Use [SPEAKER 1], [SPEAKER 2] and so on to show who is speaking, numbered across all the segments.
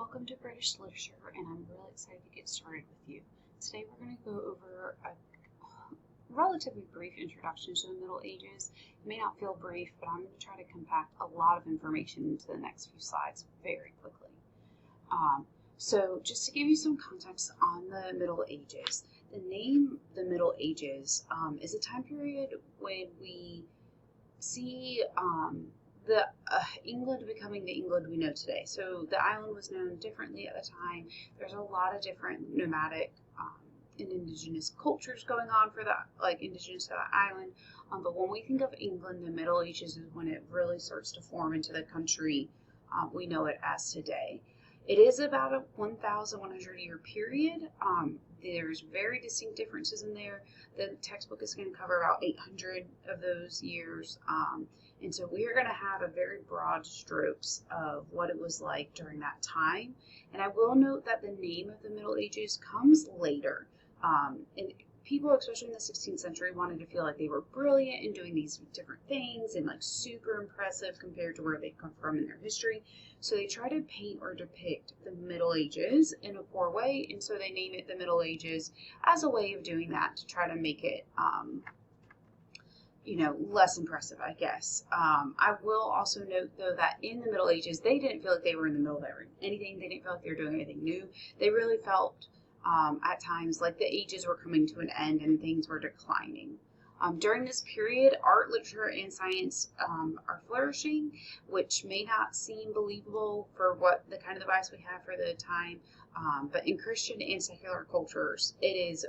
[SPEAKER 1] Welcome to British Literature, and I'm really excited to get started with you. Today we're going to go over a relatively brief introduction to the Middle Ages. It may not feel brief, but I'm going to try to compact a lot of information into the next few slides very quickly. So just to give you some context on the Middle Ages, the name the Middle Ages is a time period when we see England becoming the England we know today. So the island was known differently at the time. There's a lot of different nomadic and indigenous cultures going on for that, like indigenous to that island. But when we think of England, the Middle Ages is when it really starts to form into the country we know it as today. It is about a 1,100 year period. There's very distinct differences in there. The textbook is going to cover about 800 of those years. And so we are going to have a very broad strokes of what it was like during that time. And I will note that the name of the Middle Ages comes later. And people, especially in the 16th century, wanted to feel like they were brilliant in doing these different things and like super impressive compared to where they come from in their history. So they try to paint or depict the Middle Ages in a poor way. And so they name it the Middle Ages as a way of doing that to try to make it less impressive, I guess. I will also note, though, that in the Middle Ages, they didn't feel like they were in the middle of anything. They didn't feel like they were doing anything new. They really felt, at times, like the ages were coming to an end and things were declining. During this period, art, literature, and science are flourishing, which may not seem believable for what the kind of device we have for the time, but in Christian and secular cultures, it is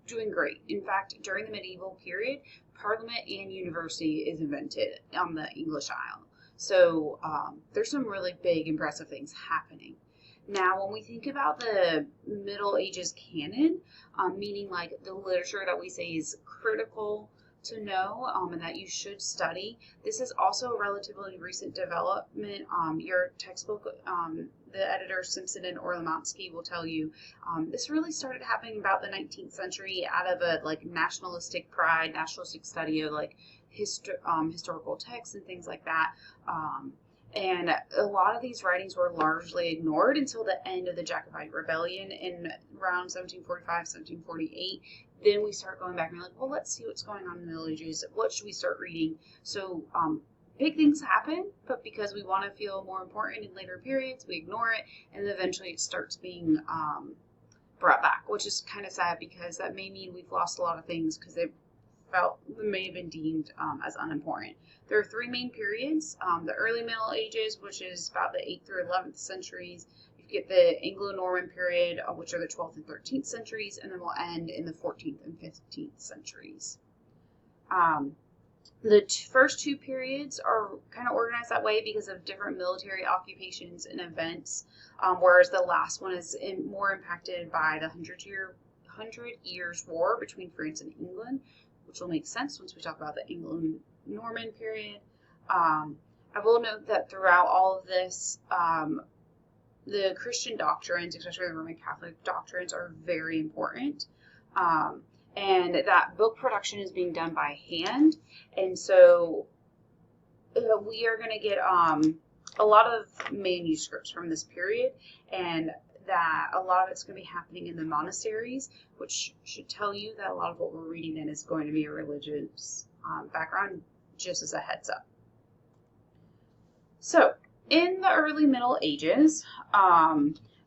[SPEAKER 1] doing great. In fact, during the medieval period, Parliament and university is invented on the English Isle. So there's some really big, impressive things happening. Now, when we think about the Middle Ages canon, meaning like the literature that we say is critical to know and that you should study, this is also a relatively recent development. Your textbook, the editors Simpson and Orlomonsky will tell you this really started happening about the 19th century out of a like nationalistic pride, nationalistic study of like historical texts and things like that. And a lot of these writings were largely ignored until the end of the Jacobite Rebellion in around 1745, 1748. Then we start going back and we're like, well, let's see what's going on in the Middle Ages. What should we start reading? So big things happen, but because we want to feel more important in later periods, we ignore it, and eventually it starts being brought back, which is kind of sad because that may mean we've lost a lot of things because they may have been deemed as unimportant. There are three main periods. The early Middle Ages, which is about the 8th through 11th centuries. You get the Anglo-Norman period, which are the 12th and 13th centuries, and then we'll end in the 14th and 15th centuries. The first two periods are kind of organized that way because of different military occupations and events, whereas the last one is more impacted by the Hundred Years' War between France and England, which will make sense once we talk about the Anglo-Norman period. I will note that throughout all of this, the Christian doctrines, especially the Roman Catholic doctrines, are very important. And that book production is being done by hand. And so we are going to get a lot of manuscripts from this period, and that a lot of it's going to be happening in the monasteries, which should tell you that a lot of what we're reading then is going to be a religious background, just as a heads up. So, in the early Middle Ages,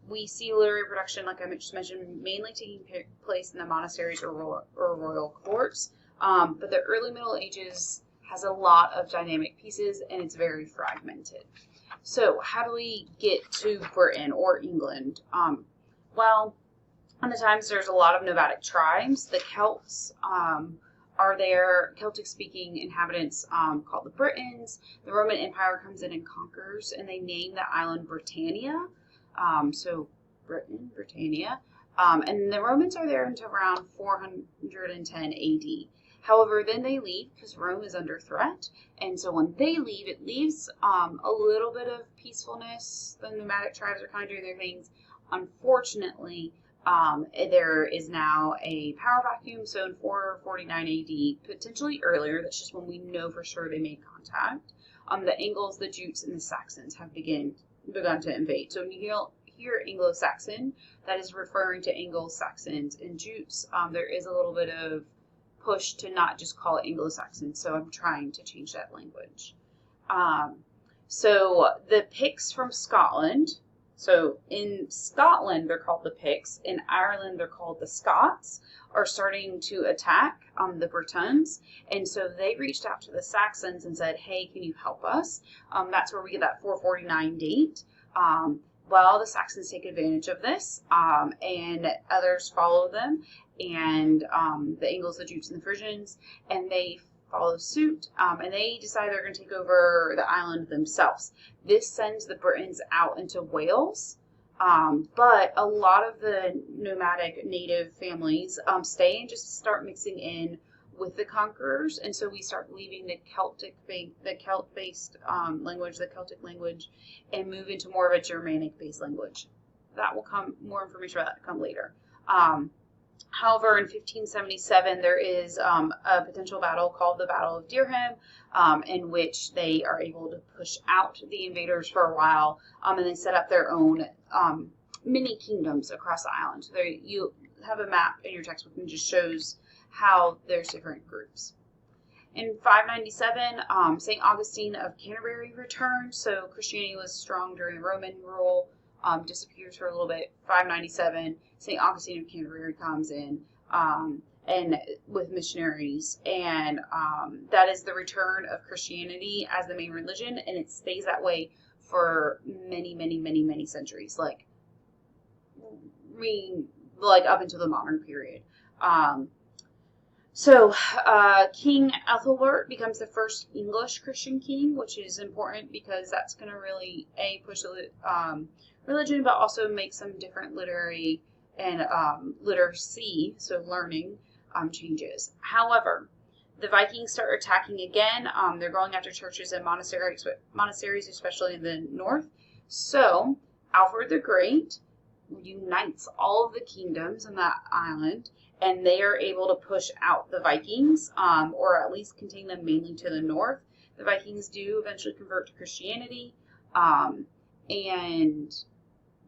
[SPEAKER 1] we see literary production, like I just mentioned, mainly taking place in the monasteries or royal courts. But the early Middle Ages has a lot of dynamic pieces, and it's very fragmented. So how do we get to Britain or England? Well, on the times there's a lot of nomadic tribes. The Celts are there, Celtic-speaking inhabitants called the Britons. The Roman Empire comes in and conquers, and they name the island Britannia. So Britain, Britannia. And the Romans are there until around 410 AD. However, then they leave because Rome is under threat. And so when they leave, it leaves a little bit of peacefulness. The nomadic tribes are kind of doing their things. Unfortunately, there is now a power vacuum. So in 449 AD, potentially earlier, that's just when we know for sure they made contact, the Angles, the Jutes, and the Saxons have begun begun to invade. So when you hear Anglo-Saxon, that is referring to Anglo-Saxons and Jutes. There is a little bit of push to not just call it Anglo-Saxon, so I'm trying to change that language. So the Picts from Scotland, so in Scotland they're called the Picts, in Ireland they're called the Scots, are starting to attack the Britons, and so they reached out to the Saxons and said, hey, can you help us? That's where we get that 449 date. Well, the Saxons take advantage of this, and others follow them, and the Angles, the Jutes, and the Frisians, and they follow suit, and they decide they're going to take over the island themselves. This sends the Britons out into Wales, but a lot of the nomadic native families stay and just start mixing in with the conquerors, and so we start leaving the Celt-based language, the Celtic language, and move into more of a Germanic-based language. That will come, more information about that to come later. However, in 1577, there is a potential battle called the Battle of Deerham, in which they are able to push out the invaders for a while, and they set up their own mini kingdoms across the island. So you have a map in your textbook and just shows how there's different groups. In 597, St. Augustine of Canterbury returned. So Christianity was strong during Roman rule, disappears for a little bit. 597, St. Augustine of Canterbury comes in, and with missionaries, and that is the return of Christianity as the main religion, and it stays that way for many centuries, like up until the modern period. So King Ethelbert becomes the first English Christian king, which is important because that's going to really push the religion, but also make some different literary and literacy, so learning, changes. However, the Vikings start attacking again. They're going after churches and monasteries, especially in the north. So Alfred the Great unites all of the kingdoms in that island, and they are able to push out the Vikings, or at least contain them mainly to the north. The Vikings do eventually convert to Christianity, and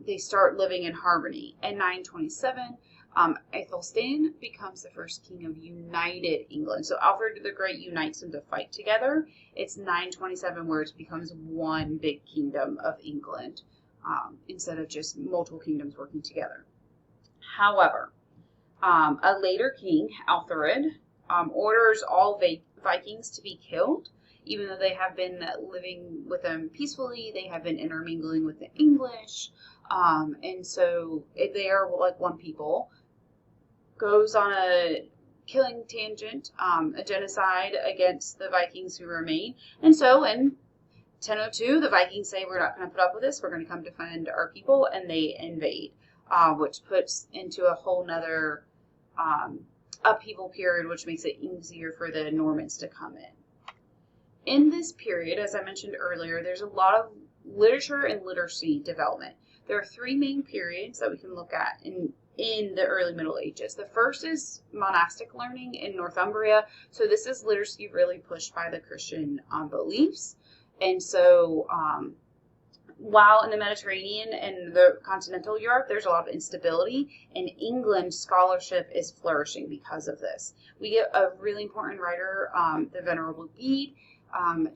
[SPEAKER 1] they start living in harmony. In 927, Aethelstan becomes the first king of united England. So Alfred the Great unites them to fight together. It's 927 where it becomes one big kingdom of England, instead of just multiple kingdoms working together. However, a later king, Alfred, orders all Vikings to be killed. Even though they have been living with them peacefully, they have been intermingling with the English, and so they are like one people. Goes on a killing tangent, a genocide against the Vikings who remain, and so in 1002, the Vikings say, we're not going to put up with this, we're going to come defend our people, and they invade, which puts into a whole nother upheaval period, which makes it easier for the Normans to come in. In this period, as I mentioned earlier, there's a lot of literature and literacy development. There are three main periods that we can look at in the early Middle Ages. The first is monastic learning in Northumbria. So this is literacy really pushed by the Christian beliefs. And so while in the Mediterranean and the continental Europe, there's a lot of instability, in England, scholarship is flourishing because of this. We get a really important writer, the Venerable Bede.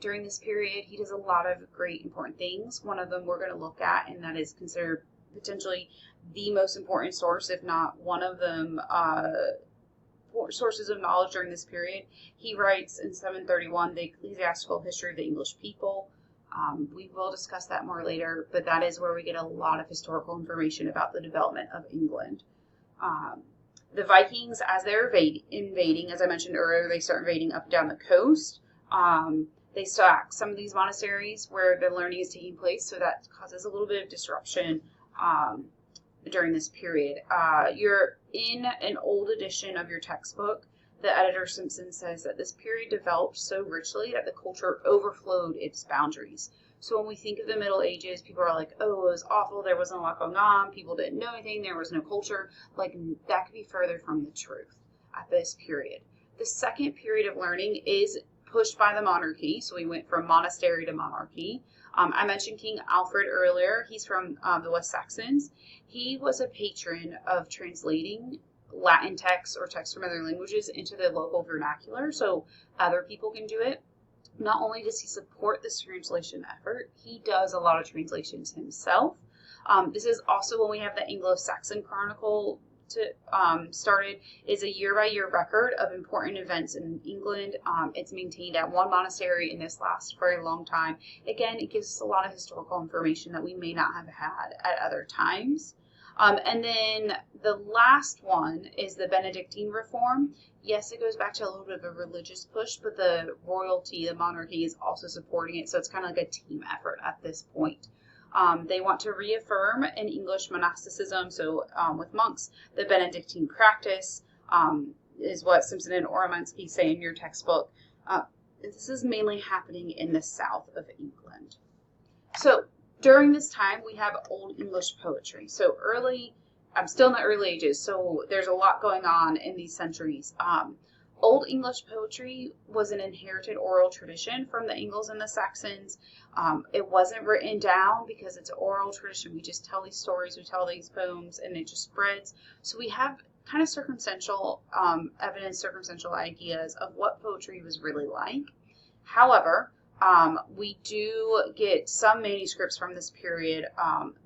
[SPEAKER 1] During this period, he does a lot of great important things. One of them we're going to look at, and that is considered potentially the most important source, if not one of them, sources of knowledge during this period. He writes in 731 the Ecclesiastical History of the English People. We will discuss that more later, but that is where we get a lot of historical information about the development of England. The Vikings, as they're invading, as I mentioned earlier, they start invading up and down the coast. They sack some of these monasteries where the learning is taking place, so that causes a little bit of disruption during this period. You're in an old edition of your textbook. The editor Simpson says that this period developed so richly that the culture overflowed its boundaries. So when we think of the Middle Ages, people are like, oh, it was awful, there wasn't a lot going on, people didn't know anything, there was no culture. Like, that could be further from the truth at this period. The second period of learning is pushed by the monarchy. So we went from monastery to monarchy. I mentioned King Alfred earlier. He's from the West Saxons. He was a patron of translating Latin texts or texts from other languages into the local vernacular so other people can do it. Not only does he support this translation effort, he does a lot of translations himself. This is also when we have the Anglo-Saxon Chronicle started, is a year-by-year record of important events in England. It's maintained at one monastery, and this lasts for a long time. Again, it gives us a lot of historical information that we may not have had at other times. And then the last one is the Benedictine reform. Yes, it goes back to a little bit of a religious push, but the royalty, the monarchy, is also supporting it. So it's kind of like a team effort at this point. They want to reaffirm an English monasticism. So with monks, the Benedictine practice is what Simpson and Ormansky say in your textbook. This is mainly happening in the south of England. So during this time, we have Old English poetry. So I'm still in the early ages, so there's a lot going on in these centuries. Old English poetry was an inherited oral tradition from the Angles and the Saxons. It wasn't written down because it's an oral tradition. We just tell these stories, we tell these poems, and it just spreads. So we have kind of circumstantial evidence, circumstantial ideas of what poetry was really like. However, we do get some manuscripts from this period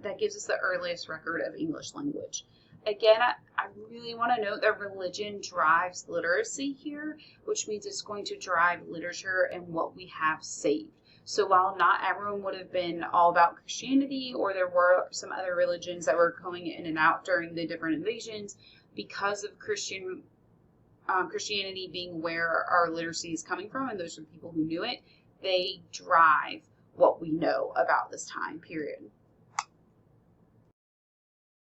[SPEAKER 1] that gives us the earliest record of English language. Again, I really want to note that religion drives literacy here, which means it's going to drive literature and what we have saved. So while not everyone would have been all about Christianity, or there were some other religions that were going in and out during the different invasions, because of Christianity being where our literacy is coming from, and those are people who knew it, they drive what we know about this time period.